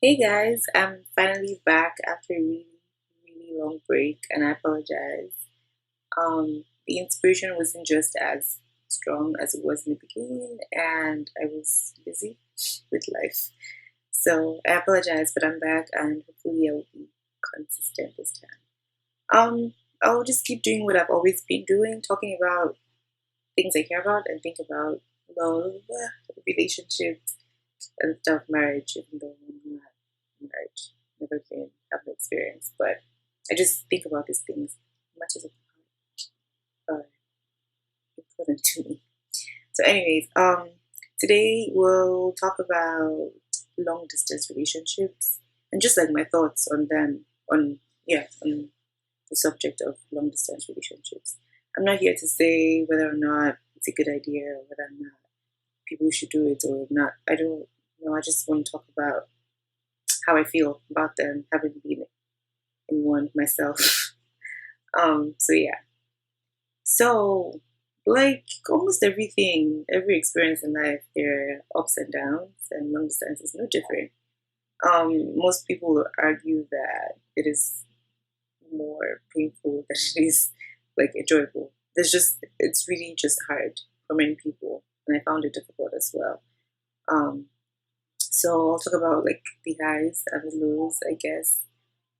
Hey guys, I'm finally back after a really long break, and I apologize. The inspiration wasn't just as strong as it was in the beginning, and I was busy with life. So I apologize, but I'm back, and hopefully I will be consistent this time. I'll just keep doing what I've always been doing, talking about things I care about and think about love, relationships, and stuff, marriage, even though I'm not married, never been, have no experience, but I just think about these things much as are important to me. So, anyways, today we'll talk about long distance relationships and just like my thoughts on them, on the subject of long distance relationships. I'm not here to say whether or not it's a good idea or whether or not people should do it or not. I don't know. I just want to talk about how I feel about them, having been in one myself. So yeah. So like almost everything, every experience in life, there are ups and downs, and long distance is no different. Most people will argue that it is more painful than it is like enjoyable. It's really just hard for many people, and I found it difficult as well. Um, so I'll talk about like the highs and the lows, I guess,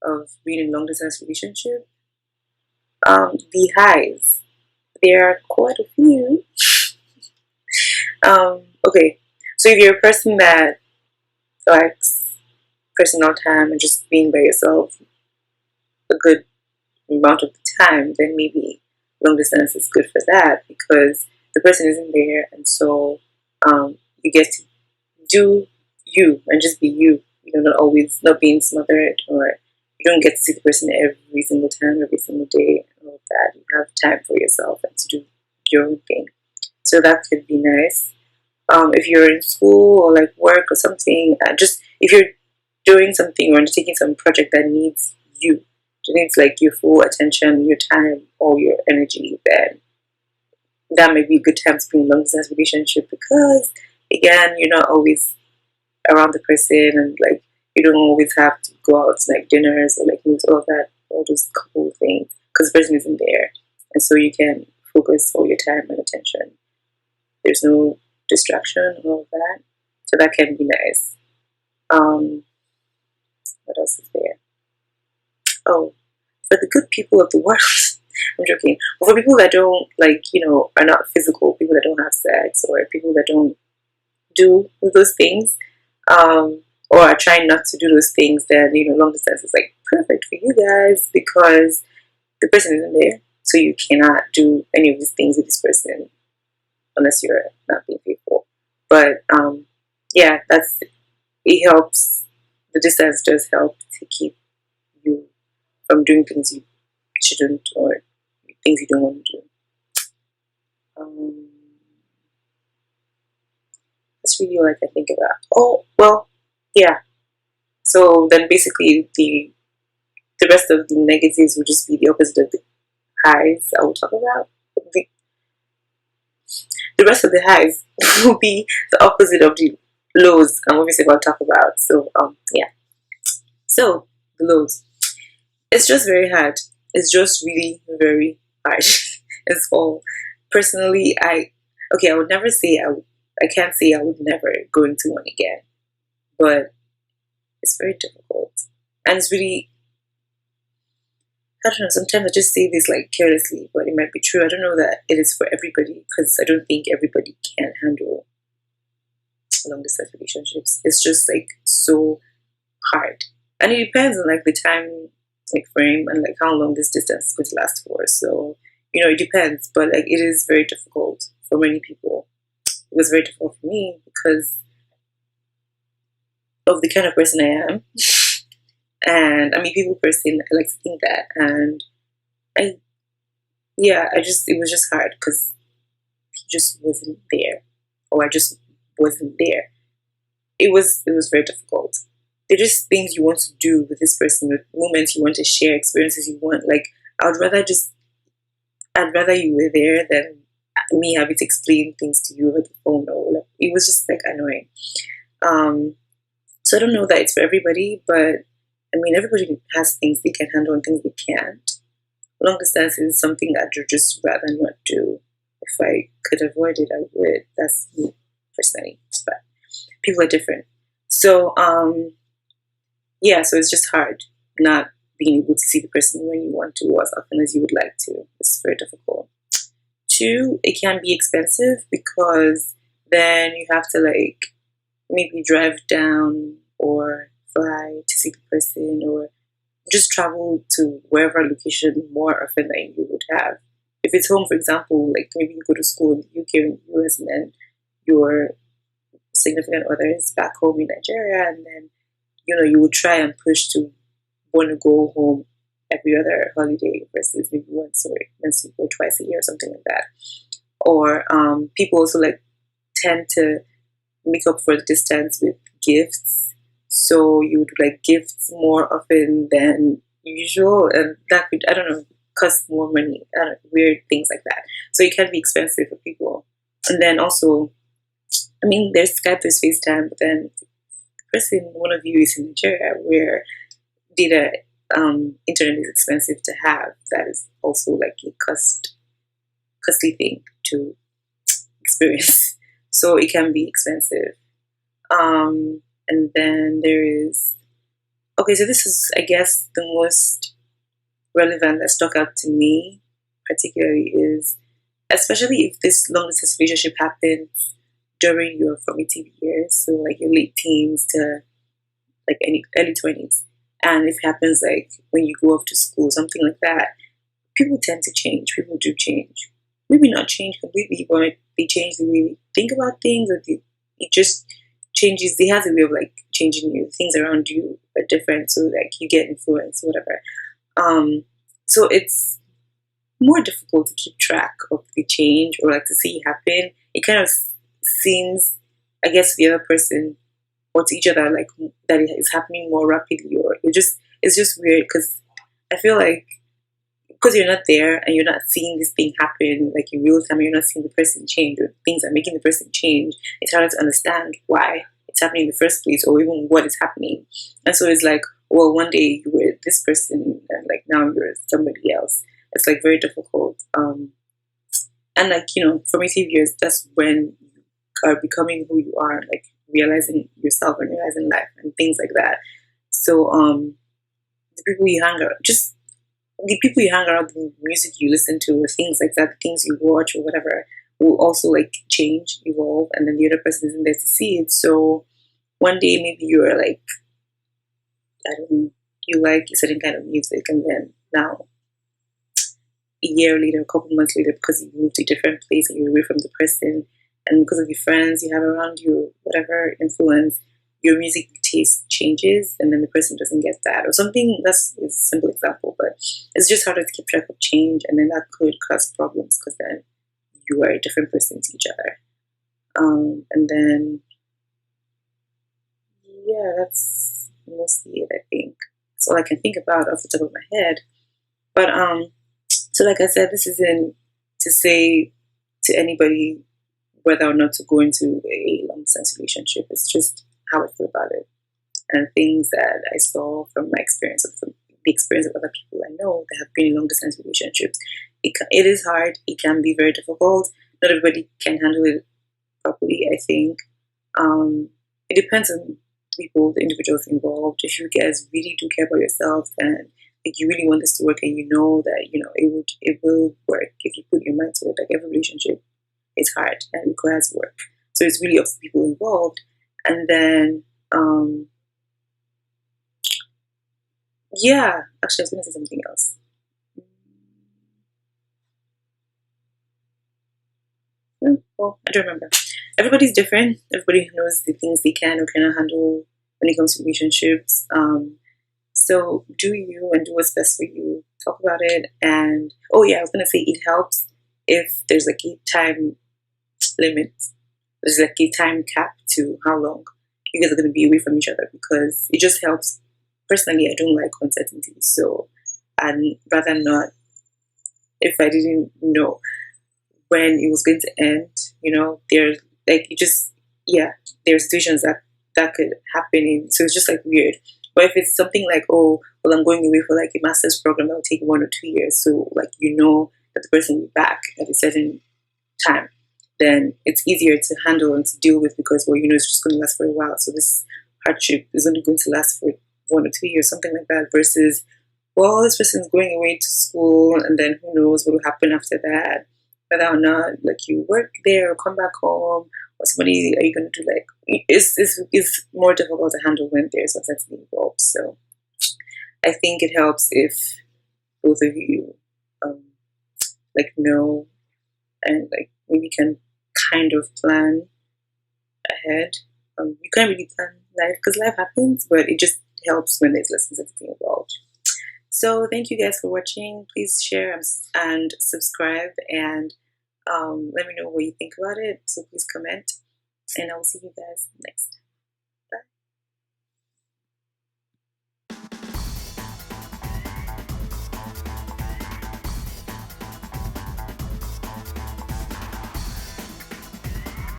of being in long distance relationship. The highs, there are quite a few. Okay, so if you're a person that likes personal time and just being by yourself a good amount of the time, then maybe long distance is good for that because the person isn't there, and so you get to do you and just be you. You know, not always not being smothered, or you don't get to see the person every single time, every single day, and all of that. You have time for yourself and to do your own thing. So that could be nice. If you're in school or like work or something, just if you're doing something or undertaking some project that needs you, it needs like your full attention, your time, all your energy, then that might be a good time to be in a long distance relationship because again, you're not always around the person and like you don't always have to go out to like dinners or like meet all of that, all those couple of things because the person isn't there, and so you can focus all your time and attention. There's no distraction and all of that. So that can be nice. Um, what else is there? Oh, for the good people of the world, I'm joking. But for people that don't like, are not physical, people that don't have sex, or people that don't do those things, or are trying not to do those things, then long distance is like perfect for you guys because the person isn't there, so you cannot do any of these things with this person unless you're not being faithful. But yeah, that's it helps. The distance does help to keep you from doing things you shouldn't or things you don't want to do. Um, that's really all I can think about. Oh well, yeah. So then basically the rest of the negatives will just be the opposite of the highs I will talk about. The, the rest of the highs will be the opposite of the lows I'm obviously about to talk about. So yeah. So the lows. It's just very hard. It's just really very hard. It's all. Personally, I would never say I can't say I would never go into one again, but it's very difficult, and it's really I don't know. Sometimes I just say this like carelessly, but it might be true. I don't know that it is for everybody because I don't think everybody can handle long distance relationships. It's just like so hard, and it depends on like the time like frame and like how long this distance is going to last for. So it depends, but like it is very difficult for many people. It was very difficult for me because of the kind of person I am, and I mean people person. I like to think that, and I yeah, I just it was just hard because he just wasn't there, or I just wasn't there. It was very difficult. They're just things you want to do with this person, with moments you want to share, experiences you want. Like I'd rather just I'd rather you were there than me having to explain things to you over the phone. Or like, it was just like annoying. Um, So I don't know that it's for everybody, but I mean, everybody has things they can handle and things they can't. Long distance is something I'd just rather not do. If I could avoid it, I would. That's me personally, but people are different. So yeah, so it's just hard not being able to see the person when you want to or as often as you would like to. It's very difficult. Two, it can be expensive because then you have to like maybe drive down or fly to see the person or just travel to wherever location more often than you would have. If it's home, for example, like maybe you go to school in the UK or in the US and then your significant other is back home in Nigeria and then you would try and push to want to go home every other holiday versus maybe once or twice a year or something like that. Or people also like tend to make up for the distance with gifts. So you would like gifts more often than usual, and that could, I don't know, cost more money. I don't know, weird things like that. So it can be expensive for people. And then also, I mean, there's Skype, there's FaceTime, but then the person, one of you is in Nigeria where data, internet is expensive to have. That is also like a costly thing to experience. So it can be expensive. And then there is, okay, so this is, I guess, the most relevant that stuck out to me, particularly is, especially if this long distance relationship happens during your formative years, so like your late teens to like any early 20s. And if it happens like when you go off to school, something like that, people tend to change. People do change. Maybe not change completely, but they change the way they think about things, or it just changes. They have a way of like changing you. Things around you are different, so like you get influenced, whatever. Um, so it's more difficult to keep track of the change or like to see it happen. It kind of seems, I guess, to the other person or to each other like that it is happening more rapidly, or it's just weird because I feel like because you're not there and you're not seeing this thing happen like in real time, you're not seeing the person change or things are making the person change. It's harder to understand why it's happening in the first place or even what is happening. And so it's like, well, one day you were this person and like now you're somebody else. It's like very difficult. And like formative years, that's when you are becoming who you are, like realizing yourself and realizing life and things like that. So the people you hang around, just the people you hang around, the music you listen to, or things like that, the things you watch or whatever, will also like change, evolve, and then the other person isn't there to see it. So one day maybe you're like, I don't know, you like a certain kind of music, and then now a year later, a couple months later, because you moved to a different place and you're away from the person, and because of the friends you have around you, whatever influence, your music taste changes, and then the person doesn't get that or something. That's a simple example, but it's just harder to keep track of change, and then that could cause problems because then you are a different person to each other. And then yeah, that's mostly it. I think that's all I can think about off the top of my head. But so like I said, this isn't to say to anybody whether or not to go into a long distance relationship. It's just how I feel about it and things that I saw from my experience or from the experience of other people I know that have been in long distance relationships. It is hard. It can be very difficult. Not everybody can handle it properly, I think. It depends on people, the individuals involved. If you guys really do care about yourselves and like you really want this to work and you know that it will work if you put your mind to it. Like every relationship is hard and requires work. So it's really up to people involved. And then yeah, actually I was gonna say something else. Well, I don't remember. Everybody's different. Everybody knows the things they can or cannot handle when it comes to relationships. So do you and do what's best for you. Talk about it. And oh yeah, I was gonna say it helps if there's like a time limit. There's like a time cap to how long you guys are gonna be away from each other because it just helps. Personally, I don't like uncertainty, so I'd rather not. If I didn't know when it was going to end, there's like you just yeah, there are situations that that could happen in. So it's just like weird. But if it's something like, oh, well, I'm going away for like a master's program that will take 1 or 2 years, so like that the person will be back at a certain time, then it's easier to handle and to deal with because, well, it's just going to last for a while. So this hardship is only going to last for 1 or 2 years, something like that, versus, well, this person is going away to school and then who knows what will happen after that, whether or not like you work there or come back home or somebody are you going to do like it's more difficult to handle when there's uncertainty involved. So I think it helps if both of you um, like know and like maybe can kind of plan ahead. You can't really plan life because life happens, but it just helps when there's less uncertainty involved. So thank you guys for watching. Please share and subscribe and let me know what you think about it. So please comment and I will see you guys next time.